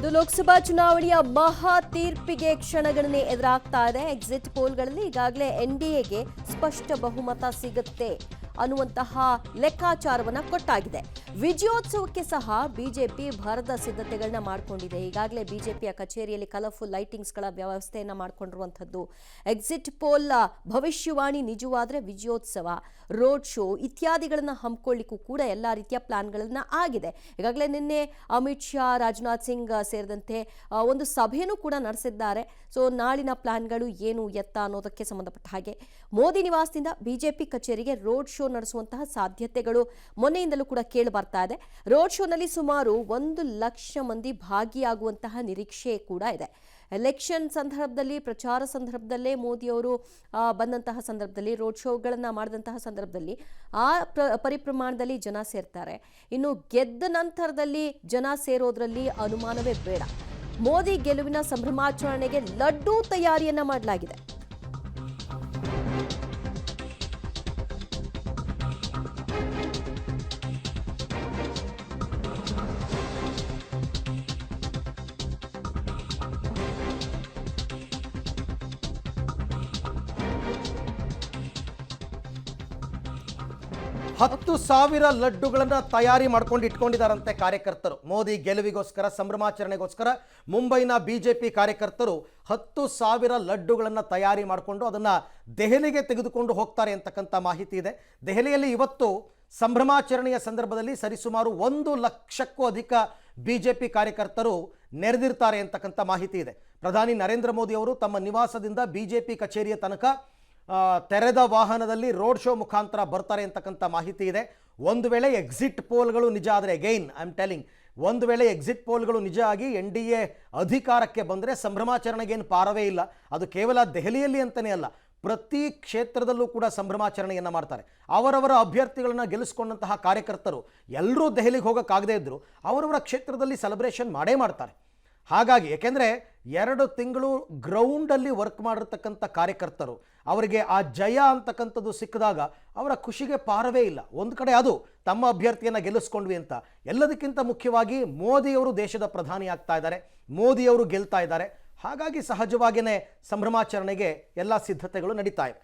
ಇಂದು ಲೋಕಸಭಾ ಚುನಾವಣೆಯ ಮಹಾ ತೀರ್ಪಿಗೆ ಕ್ಷಣಗಣನೆ ಎದುರಾಗ್ತಾ ಇದೆ. ಎಕ್ಸಿಟ್ ಪೋಲ್ಗಳಲ್ಲಿ ಈಗಾಗಲೇ ಎನ್ಡಿಎಗೆ ಸ್ಪಷ್ಟ ಬಹುಮತ ಸಿಗುತ್ತೆ ಅನ್ನುವಂತಹ ಲೆಕ್ಕಾಚಾರವನ್ನ ಕೊಟ್ಟಾಗಿದೆ. ವಿಜಯೋತ್ಸವಕ್ಕೆ ಸಹ ಬಿಜೆಪಿ ಭರದ ಸಿದ್ಧತೆಗಳನ್ನ ಮಾಡಿಕೊಂಡಿದೆ. ಈಗಾಗಲೇ ಬಿಜೆಪಿಯ ಕಚೇರಿಯಲ್ಲಿ ಕಲರ್ಫುಲ್ ಲೈಟಿಂಗ್ಸ್ಗಳ ವ್ಯವಸ್ಥೆಯನ್ನ ಮಾಡಿಕೊಂಡಿರುವಂಥದ್ದು. ಎಕ್ಸಿಟ್ ಪೋಲ್ ಭವಿಷ್ಯವಾಣಿ ನಿಜವಾದ್ರೆ ವಿಜಯೋತ್ಸವ, ರೋಡ್ ಶೋ ಇತ್ಯಾದಿಗಳನ್ನ ಹಮ್ಮಿಕೊಳ್ಳಿಕ್ಕೂ ಕೂಡ ಎಲ್ಲ ರೀತಿಯ ಪ್ಲಾನ್ಗಳನ್ನ ಆಗಿದೆ. ಈಗಾಗಲೇ ನಿನ್ನೆ ಅಮಿತ್ ಶಾ, ರಾಜನಾಥ್ ಸಿಂಗ್ ಸೇರಿದಂತೆ ಒಂದು ಸಭೆಯೂ ಕೂಡ ನಡೆಸಿದ್ದಾರೆ. ಸೊ ನಾಳಿನ ಪ್ಲಾನ್ಗಳು ಏನು ಎತ್ತ ಅನ್ನೋದಕ್ಕೆ ಸಂಬಂಧಪಟ್ಟ ಹಾಗೆ ಮೋದಿ ನಿವಾಸದಿಂದ ಬಿಜೆಪಿ ಕಚೇರಿಗೆ ರೋಡ್ ಶೋ ನಡೆಸುವಂತಹ ಸಾಧ್ಯತೆಗಳು ಮೊನ್ನೆಯಿಂದಲೂ ಕೂಡ ಕೇಳಿ ಬರ್ತಾ ಇದೆ. ರೋಡ್ ಶೋನಲ್ಲಿ ಸುಮಾರು 1 ಲಕ್ಷ ಮಂದಿ ಭಾಗಿಯಾಗುವಂತಹ ನಿರೀಕ್ಷೆ ಕೂಡ ಇದೆ. ಎಲೆಕ್ಷನ್ ಸಂದರ್ಭದಲ್ಲಿ, ಪ್ರಚಾರ ಸಂದರ್ಭದಲ್ಲೇ ಮೋದಿಯವರು ಬಂದಂತಹ ಸಂದರ್ಭದಲ್ಲಿ, ರೋಡ್ ಶೋಗಳನ್ನು ಮಾಡಿದಂತಹ ಸಂದರ್ಭದಲ್ಲಿ ಆ ಪರಿಪ್ರಮಾಣದಲ್ಲಿ ಜನ ಸೇರ್ತಾರೆ. ಇನ್ನು ಗೆದ್ದ ನಂತರದಲ್ಲಿ ಜನ ಸೇರೋದ್ರಲ್ಲಿ ಅನುಮಾನವೇ ಬೇಡ. ಮೋದಿ ಗೆಲುವಿನ ಸಂಭ್ರಮಾಚರಣೆಗೆ ಲಡ್ಡು ತಯಾರಿಯನ್ನ ಮಾಡಲಾಗಿದೆ. ಹತ್ತು ಸಾವಿರ ಲಡ್ಡುಗಳನ್ನು ತಯಾರಿ ಮಾಡ್ಕೊಂಡು ಇಟ್ಕೊಂಡಿದ್ದಾರಂತೆ ಕಾರ್ಯಕರ್ತರು. ಮೋದಿ ಗೆಲುವಿಗೋಸ್ಕರ, ಸಂಭ್ರಮಾಚರಣೆಗೋಸ್ಕರ ಮುಂಬೈನ ಬಿಜೆಪಿ ಕಾರ್ಯಕರ್ತರು 10,000 ಲಡ್ಡುಗಳನ್ನು ತಯಾರಿ ಮಾಡಿಕೊಂಡು ಅದನ್ನು ದೆಹಲಿಗೆ ತೆಗೆದುಕೊಂಡು ಹೋಗ್ತಾರೆ ಅಂತಕ್ಕಂಥ ಮಾಹಿತಿ ಇದೆ. ದೆಹಲಿಯಲ್ಲಿ ಇವತ್ತು ಸಂಭ್ರಮಾಚರಣೆಯ ಸಂದರ್ಭದಲ್ಲಿ ಸರಿಸುಮಾರು 1 ಲಕ್ಷಕ್ಕೂ ಅಧಿಕ ಬಿಜೆಪಿ ಕಾರ್ಯಕರ್ತರು ನೆರೆದಿರ್ತಾರೆ ಅಂತಕ್ಕಂಥ ಮಾಹಿತಿ ಇದೆ. ಪ್ರಧಾನಿ ನರೇಂದ್ರ ಮೋದಿ ಅವರು ತಮ್ಮ ನಿವಾಸದಿಂದ ಬಿಜೆಪಿ ಕಚೇರಿಯ ತನಕ ತೆರೆದ ವಾಹನದಲ್ಲಿ ರೋಡ್ ಶೋ ಮುಖಾಂತರ ಬರ್ತಾರೆ ಅಂತಕ್ಕಂಥ ಮಾಹಿತಿ ಇದೆ. ಒಂದು ವೇಳೆ ಎಕ್ಸಿಟ್ ಪೋಲ್ಗಳು ನಿಜ ಆದರೆ, ಅಗೈನ್ ಐ ಆಮ್ ಟೆಲಿಂಗ್, ಒಂದು ವೇಳೆ ಎಕ್ಸಿಟ್ ಪೋಲ್ಗಳು ನಿಜ ಆಗಿ NDA ಅಧಿಕಾರಕ್ಕೆ ಬಂದರೆ ಸಂಭ್ರಮಾಚರಣೆಗೇನು ಪಾರವೇ ಇಲ್ಲ. ಅದು ಕೇವಲ ದೆಹಲಿಯಲ್ಲಿ ಅಂತಲೇ ಅಲ್ಲ, ಪ್ರತಿ ಕ್ಷೇತ್ರದಲ್ಲೂ ಕೂಡ ಸಂಭ್ರಮಾಚರಣೆಯನ್ನು ಮಾಡ್ತಾರೆ. ಅವರವರ ಅಭ್ಯರ್ಥಿಗಳನ್ನು ಗೆಲ್ಲಿಸ್ಕೊಂಡಂತಹ ಕಾರ್ಯಕರ್ತರು ಎಲ್ಲರೂ ದೆಹಲಿಗೆ ಹೋಗೋಕ್ಕಾಗದೇ ಇದ್ದರು ಅವರವರ ಕ್ಷೇತ್ರದಲ್ಲಿ ಸೆಲೆಬ್ರೇಷನ್ ಮಾಡೇ ಮಾಡ್ತಾರೆ. ಹಾಗಾಗಿ ಏಕೆಂದರೆ 2 ತಿಂಗಳು ಗ್ರೌಂಡಲ್ಲಿ ವರ್ಕ್ ಮಾಡಿರ್ತಕ್ಕಂಥ ಕಾರ್ಯಕರ್ತರು ಅವರಿಗೆ ಆ ಜಯ ಅಂತಕ್ಕಂಥದ್ದು ಸಿಕ್ಕಿದಾಗ ಅವರ ಖುಷಿಗೆ ಪಾರವೇ ಇಲ್ಲ. ಒಂದು ಕಡೆ ಅದು ತಮ್ಮ ಅಭ್ಯರ್ಥಿಯನ್ನು ಗೆಲ್ಲಿಸ್ಕೊಂಡ್ವಿ ಅಂತ, ಎಲ್ಲದಕ್ಕಿಂತ ಮುಖ್ಯವಾಗಿ ಮೋದಿಯವರು ದೇಶದ ಪ್ರಧಾನಿ ಆಗ್ತಾ ಇದ್ದಾರೆ, ಮೋದಿಯವರು ಗೆಲ್ತಾ ಇದ್ದಾರೆ. ಹಾಗಾಗಿ ಸಹಜವಾಗಿಯೇ ಸಂಭ್ರಮಾಚರಣೆಗೆ ಎಲ್ಲ ಸಿದ್ಧತೆಗಳು ನಡೀತಾ ಇವೆ.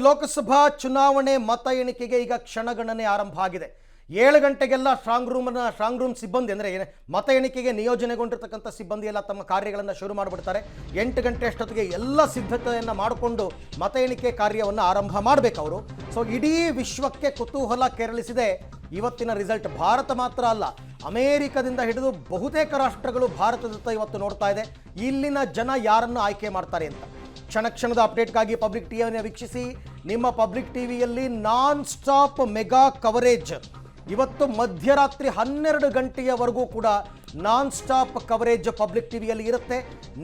ಲೋಕಸಭಾ ಚುನಾವಣೆ ಮತ ಎಣಿಕೆಗೆ ಈಗ ಕ್ಷಣಗಣನೆ ಆರಂಭ ಆಗಿದೆ. 7 ಗಂಟೆಗೆಲ್ಲ ಸ್ಟ್ರಾಂಗ್ ರೂಮ್ ಸಿಬ್ಬಂದಿ ಅಂದರೆ ಮತ ಎಣಿಕೆಗೆ ನಿಯೋಜನೆಗೊಂಡಿರ್ತಕ್ಕಂಥ ಸಿಬ್ಬಂದಿ ಎಲ್ಲ ತಮ್ಮ ಕಾರ್ಯಗಳನ್ನು ಶುರು ಮಾಡಿಬಿಡ್ತಾರೆ. 8 ಗಂಟೆ ಅಷ್ಟೊತ್ತಿಗೆ ಎಲ್ಲ ಸಿದ್ಧತೆಯನ್ನು ಮಾಡಿಕೊಂಡು ಮತ ಎಣಿಕೆ ಕಾರ್ಯವನ್ನು ಆರಂಭ ಮಾಡಬೇಕು ಅವರು. ಸೊ ಇಡೀ ವಿಶ್ವಕ್ಕೆ ಕುತೂಹಲ ಕೆರಳಿಸಿದೆ ಇವತ್ತಿನ ರಿಸಲ್ಟ್. ಭಾರತ ಮಾತ್ರ ಅಲ್ಲ, ಅಮೇರಿಕದಿಂದ ಹಿಡಿದು ಬಹುತೇಕ ರಾಷ್ಟ್ರಗಳು ಭಾರತದತ್ತ ಇವತ್ತು ನೋಡ್ತಾ ಇದೆ ಇಲ್ಲಿನ ಜನ ಯಾರನ್ನು ಆಯ್ಕೆ ಮಾಡ್ತಾರೆ ಅಂತ. ಕ್ಷಣದ ಅಪ್ಡೇಟ್ಗಾಗಿ ಪಬ್ಲಿಕ್ ಟಿವಿಯನ್ನು ವೀಕ್ಷಿಸಿ. ನಿಮ್ಮ ಪಬ್ಲಿಕ್ ಟಿವಿಯಲ್ಲಿ ನಾನ್ ಸ್ಟಾಪ್ ಮೆಗಾ ಕವರೇಜ್ ಇವತ್ತು ಮಧ್ಯರಾತ್ರಿ 12 ಗಂಟೆಯವರೆಗೂ ಕೂಡ ನಾನ್ ಸ್ಟಾಪ್ ಕವರೇಜ್ ಪಬ್ಲಿಕ್ ಟಿವಿಯಲ್ಲಿ ಇರುತ್ತೆ.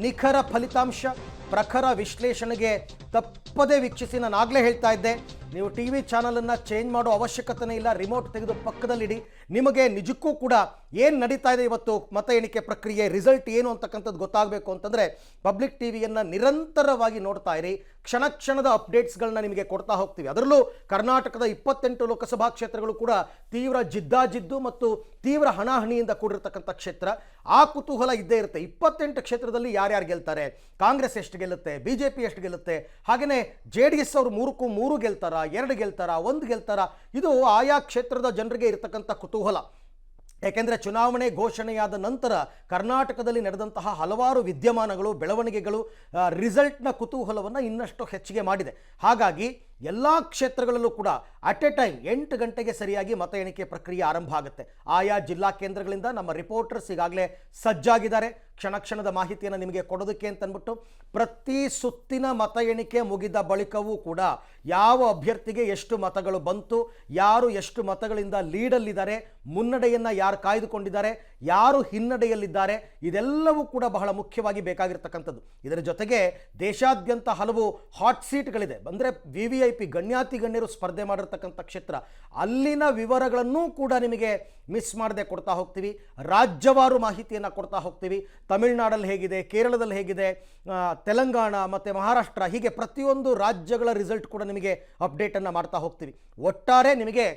ನಿಖರ ಫಲಿತಾಂಶ, ಪ್ರಖರ ವಿಶ್ಲೇಷಣೆಗೆ ತಪ್ಪದೇ ವೀಕ್ಷಿಸಿ. ನಾನು ಆಗಲೇ ಹೇಳ್ತಾ ಇದ್ದೆ, ನೀವು ಟಿ ವಿ ಚಾನಲನ್ನು ಚೇಂಜ್ ಮಾಡೋ ಅವಶ್ಯಕತೆನೇ ಇಲ್ಲ, ರಿಮೋಟ್ ತೆಗೆದು ಪಕ್ಕದಲ್ಲಿಡಿ. ನಿಮಗೆ ನಿಜಕ್ಕೂ ಕೂಡ ಏನು ನಡೀತಾ ಇದೆ ಇವತ್ತು ಮತ ಎಣಿಕೆ ಪ್ರಕ್ರಿಯೆ, ರಿಸಲ್ಟ್ ಏನು ಅಂತಕ್ಕಂಥದ್ದು ಗೊತ್ತಾಗಬೇಕು ಅಂತಂದರೆ ಪಬ್ಲಿಕ್ ಟಿವಿಯನ್ನು ನಿರಂತರವಾಗಿ ನೋಡ್ತಾ ಇರಿ. ಕ್ಷಣದ ಅಪ್ಡೇಟ್ಸ್ಗಳನ್ನ ನಿಮಗೆ ಕೊಡ್ತಾ ಹೋಗ್ತೀವಿ. ಅದರಲ್ಲೂ ಕರ್ನಾಟಕದ 28 ಲೋಕಸಭಾ ಕ್ಷೇತ್ರಗಳು ಕೂಡ ತೀವ್ರ ಜಿದ್ದಾಜಿದ್ದು ಮತ್ತು ತೀವ್ರ ಹಣಾಹಣಿಯಿಂದ ಕೂಡಿರ್ತಕ್ಕಂಥ ಕ್ಷೇತ್ರ. ಆ ಕುತೂಹಲ ಇದ್ದೇ ಇರುತ್ತೆ. 28 ಕ್ಷೇತ್ರದಲ್ಲಿ ಯಾರ್ಯಾರು ಗೆಲ್ತಾರೆ, ಕಾಂಗ್ರೆಸ್ ಎಷ್ಟು ಗೆಲ್ಲುತ್ತೆ, ಬಿಜೆಪಿ ಎಷ್ಟು ಗೆಲ್ಲುತ್ತೆ, ಹಾಗೆಯೇ JDS ಅವರು 3ಕ್ಕೂ 3 ಗೆಲ್ತಾರ, 2 ಗೆಲ್ತಾರ, 1 ಗೆಲ್ತಾರ, ಇದು ಆಯಾ ಕ್ಷೇತ್ರದ ಜನರಿಗೆ ಇರತಕ್ಕಂಥ ಕುತೂಹಲ. ಏಕೆಂದರೆ ಚುನಾವಣೆ ಘೋಷಣೆಯಾದ ನಂತರ ಕರ್ನಾಟಕದಲ್ಲಿ ನಡೆದಂತಹ ಹಲವಾರು ವಿದ್ಯಮಾನಗಳು, ಬೆಳವಣಿಗೆಗಳು ರಿಸಲ್ಟ್ನ ಕುತೂಹಲವನ್ನು ಇನ್ನಷ್ಟು ಹೆಚ್ಚಿಗೆ ಮಾಡಿದೆ. ಹಾಗಾಗಿ ಎಲ್ಲ ಕ್ಷೇತ್ರಗಳಲ್ಲೂ ಕೂಡ ಅಟ್ ಎ ಟೈಮ್ 8 ಗಂಟೆಗೆ ಸರಿಯಾಗಿ ಮತ ಎಣಿಕೆ ಪ್ರಕ್ರಿಯೆ ಆರಂಭ ಆಗುತ್ತೆ. ಆಯಾ ಜಿಲ್ಲಾ ಕೇಂದ್ರಗಳಿಂದ ನಮ್ಮ ರಿಪೋರ್ಟರ್ಸ್ ಈಗಾಗಲೇ ಸಜ್ಜಾಗಿದ್ದಾರೆ ಕ್ಷಣದ ಮಾಹಿತಿಯನ್ನು ನಿಮಗೆ ಕೊಡೋದಕ್ಕೆ ಅಂತಂದ್ಬಿಟ್ಟು. ಪ್ರತಿ ಸುತ್ತಿನ ಮತ ಎಣಿಕೆ ಮುಗಿದ ಬಳಿಕವೂ ಕೂಡ ಯಾವ ಅಭ್ಯರ್ಥಿಗೆ ಎಷ್ಟು ಮತಗಳು ಬಂತು, ಯಾರು ಎಷ್ಟು ಮತಗಳಿಂದ ಲೀಡಲ್ಲಿದ್ದಾರೆ, ಮುನ್ನಡೆಯನ್ನು ಯಾರು ಕಾಯ್ದುಕೊಂಡಿದ್ದಾರೆ, ಯಾರು ಹಿನ್ನಡೆಯಲ್ಲಿದ್ದಾರೆ, ಇದೆಲ್ಲವೂ ಕೂಡ ಬಹಳ ಮುಖ್ಯವಾಗಿ ಬೇಕಾಗಿರ್ತಕ್ಕಂಥದ್ದು. ಇದರ ಜೊತೆಗೆ ದೇಶಾದ್ಯಂತ ಹಲವು ಹಾಟ್ ಸೀಟ್ಗಳಿದೆ. ಅಂದರೆ VVIP ಗಣ್ಯಾತಿ ಗಣ್ಯರು ಸ್ಪರ್ಧೆ ಮಾಡಿರ್ತಕ್ಕಂಥ ಕ್ಷೇತ್ರ, ಅಲ್ಲಿನ ವಿವರಗಳನ್ನೂ ಕೂಡ ನಿಮಗೆ ಮಿಸ್ ಮಾಡದೆ ಕೊಡ್ತಾ ಹೋಗ್ತೀವಿ. ರಾಜ್ಯವಾರು ಮಾಹಿತಿಯನ್ನು ಕೊಡ್ತಾ ಹೋಗ್ತೀವಿ. ತಮಿಳುನಾಡಲ್ಲಿ ಹೇಗಿದೆ, ಕೇರಳದಲ್ಲಿ ಹೇಗಿದೆ, ತೆಲಂಗಾಣ ಮತ್ತು ಮಹಾರಾಷ್ಟ್ರ, ಹೀಗೆ ಪ್ರತಿಯೊಂದು ರಾಜ್ಯಗಳ ರಿಸಲ್ಟ್ ಕೂಡ ನಿಮಗೆ ಅಪ್ಡೇಟನ್ನು ಮಾಡ್ತಾ ಹೋಗ್ತೀವಿ. ಒಟ್ಟಾರೆ ನಿಮಗೆ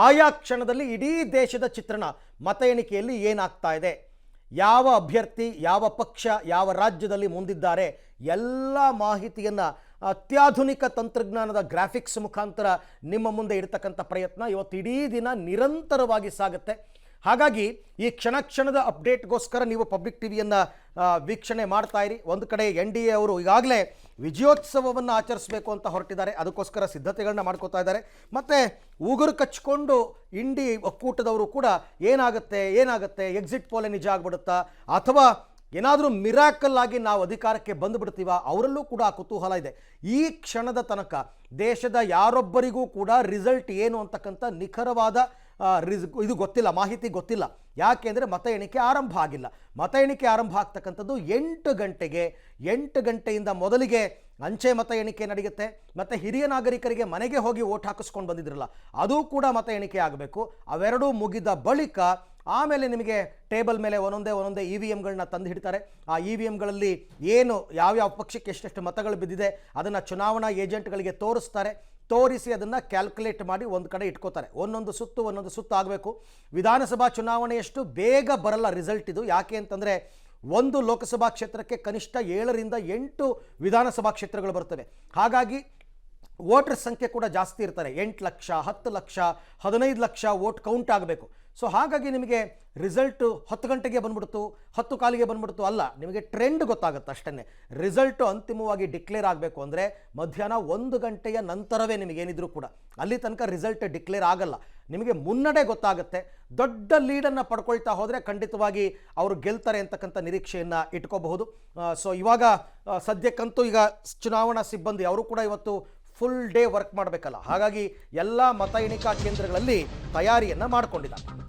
ಆಯಾ ಕ್ಷಣದಲ್ಲಿ ಇಡೀ ದೇಶದ ಚಿತ್ರಣ ಮತ ಎಣಿಕೆಯಲ್ಲಿ ಏನಾಗ್ತಾ ಇದೆ, ಯಾವ ಅಭ್ಯರ್ಥಿ ಯಾವ ಪಕ್ಷ ಯಾವ ರಾಜ್ಯದಲ್ಲಿ ಮುಂದಿದ್ದಾರೆ ಎಲ್ಲ ಮಾಹಿತಿಯನ್ನು ಅತ್ಯಾಧುನಿಕ ತಂತ್ರಜ್ಞಾನದ ಗ್ರಾಫಿಕ್ಸ್ ಮುಖಾಂತರ ನಿಮ್ಮ ಮುಂದೆ ಇಡ್ತಕ್ಕಂಥ ಪ್ರಯತ್ನ ಇವತ್ತು ಇಡೀ ದಿನ ನಿರಂತರವಾಗಿ ಸಾಗುತ್ತೆ. ಹಾಗಾಗಿ ಈ ಕ್ಷಣ ಕ್ಷಣದ ಅಪ್ಡೇಟ್ಗೋಸ್ಕರ ನೀವು ಪಬ್ಲಿಕ್ ಟಿವಿಯನ್ನು ವೀಕ್ಷಣೆ ಮಾಡ್ತಾ ಇರಿ. ಒಂದು ಕಡೆ NDA ಅವರು ಈಗಾಗಲೇ ವಿಜಯೋತ್ಸವವನ್ನು ಆಚರಿಸಬೇಕು ಅಂತ ಹೊರಟಿದ್ದಾರೆ, ಅದಕ್ಕೋಸ್ಕರ ಸಿದ್ಧತೆಗಳನ್ನ ಮಾಡ್ಕೋತಾ ಇದ್ದಾರೆ. ಮತ್ತು ಉಗುರು ಕಚ್ಕೊಂಡು ಇಂಡಿ ಒಕ್ಕೂಟದವರು ಕೂಡ ಏನಾಗುತ್ತೆ ಎಕ್ಸಿಟ್ ಪೋಲೇ ನಿಜ ಆಗ್ಬಿಡುತ್ತಾ ಅಥವಾ ಏನಾದರೂ ಮಿರಾಕಲ್ ಆಗಿ ನಾವು ಅಧಿಕಾರಕ್ಕೆ ಬಂದುಬಿಡ್ತೀವ, ಅವರಲ್ಲೂ ಕೂಡ ಆ ಕುತೂಹಲ ಇದೆ. ಈ ಕ್ಷಣದ ತನಕ ದೇಶದ ಯಾರೊಬ್ಬರಿಗೂ ಕೂಡ ರಿಸಲ್ಟ್ ಏನು ಅಂತಕ್ಕಂಥ ನಿಖರವಾದ ಇದು ಗೊತ್ತಿಲ್ಲ, ಮಾಹಿತಿ ಗೊತ್ತಿಲ್ಲ. ಯಾಕೆ ಅಂದರೆ ಮತ ಎಣಿಕೆ ಆರಂಭ ಆಗಿಲ್ಲ. ಮತ ಎಣಿಕೆ ಆರಂಭ ಆಗ್ತಕ್ಕಂಥದ್ದು 8 ಗಂಟೆಗೆ. 8 ಗಂಟೆಯಿಂದ ಮೊದಲಿಗೆ ಅಂಚೆ ಮತ ಎಣಿಕೆ ನಡೆಯುತ್ತೆ. ಮತ್ತು ಹಿರಿಯ ನಾಗರಿಕರಿಗೆ ಮನೆಗೆ ಹೋಗಿ ಓಟ್ ಹಾಕಿಸ್ಕೊಂಡು ಬಂದಿದ್ರಲ್ಲ, ಅದು ಕೂಡ ಮತ ಎಣಿಕೆ ಆಗಬೇಕು. ಅವೆರಡೂ ಮುಗಿದ ಬಳಿಕ ಆಮೇಲೆ ನಿಮಗೆ ಟೇಬಲ್ ಮೇಲೆ ಒಂದೊಂದೇ EVMಗಳನ್ನ ತಂದು ಹಿಡ್ತಾರೆ. ಆ EVMಗಳಲ್ಲಿ ಏನು ಯಾವ್ಯಾವ ಪಕ್ಷಕ್ಕೆ ಎಷ್ಟೆಷ್ಟು ಮತಗಳು ಬಿದ್ದಿದೆ ಅದನ್ನು ಚುನಾವಣಾ ಏಜೆಂಟ್ಗಳಿಗೆ ತೋರಿಸಿ ಅದನ್ನು ಕ್ಯಾಲ್ಕುಲೇಟ್ ಮಾಡಿ ಒಂದು ಕಡೆ ಇಟ್ಕೋತಾರೆ. ಒಂದೊಂದು ಸುತ್ತು ಆಗಬೇಕು. ವಿಧಾನಸಭಾ ಚುನಾವಣೆಯಷ್ಟು ಬೇಗ ಬರಲ್ಲ ರಿಸಲ್ಟ್ ಇದು. ಯಾಕೆ ಅಂತಂದರೆ ಒಂದು ಲೋಕಸಭಾ ಕ್ಷೇತ್ರಕ್ಕೆ ಕನಿಷ್ಠ 7 ರಿಂದ 8 ವಿಧಾನಸಭಾ ಕ್ಷೇತ್ರಗಳು ಬರ್ತವೆ. ಹಾಗಾಗಿ ವೋಟರ್ ಸಂಖ್ಯೆ ಕೂಡ ಜಾಸ್ತಿ ಇರ್ತಾರೆ. 8 ಲಕ್ಷ 10 ಲಕ್ಷ 15 ಲಕ್ಷ ವೋಟ್ ಕೌಂಟ್ ಆಗಬೇಕು. ಸೊ ಹಾಗಾಗಿ ನಿಮಗೆ ರಿಸಲ್ಟು 10 ಗಂಟೆಗೆ ಬಂದ್ಬಿಡ್ತು, 10 ಕಾಲಿಗೆ ಬಂದ್ಬಿಡ್ತು ಅಲ್ಲ, ನಿಮಗೆ ಟ್ರೆಂಡ್ ಗೊತ್ತಾಗುತ್ತೆ ಅಷ್ಟೇ. ರಿಸಲ್ಟು ಅಂತಿಮವಾಗಿ ಡಿಕ್ಲೇರ್ ಆಗಬೇಕು ಅಂದರೆ ಮಧ್ಯಾಹ್ನ 1 ಗಂಟೆಯ ನಂತರವೇ ನಿಮಗೇನಿದ್ರು ಕೂಡ ಅಲ್ಲಿ ತನಕ ರಿಸಲ್ಟ್ ಡಿಕ್ಲೇರ್ ಆಗಲ್ಲ. ನಿಮಗೆ ಮುನ್ನಡೆ ಗೊತ್ತಾಗುತ್ತೆ. ದೊಡ್ಡ ಲೀಡನ್ನು ಪಡ್ಕೊಳ್ತಾ ಹೋದರೆ ಖಂಡಿತವಾಗಿ ಅವರು ಗೆಲ್ತಾರೆ ಅಂತಕ್ಕಂಥ ನಿರೀಕ್ಷೆಯನ್ನು ಇಟ್ಕೋಬಹುದು. ಸೊ ಇವಾಗ ಸದ್ಯಕ್ಕಂತೂ ಈಗ ಚುನಾವಣಾ ಸಿಬ್ಬಂದಿ ಅವರು ಕೂಡ ಇವತ್ತು ಫುಲ್ ಡೇ ವರ್ಕ್ ಮಾಡಬೇಕಲ್ಲ, ಹಾಗಾಗಿ ಎಲ್ಲ ಮತ ಎಣಿಕಾ ಕೇಂದ್ರಗಳಲ್ಲಿ ತಯಾರಿಯನ್ನು ಮಾಡಿಕೊಂಡಿದ್ದಾರೆ.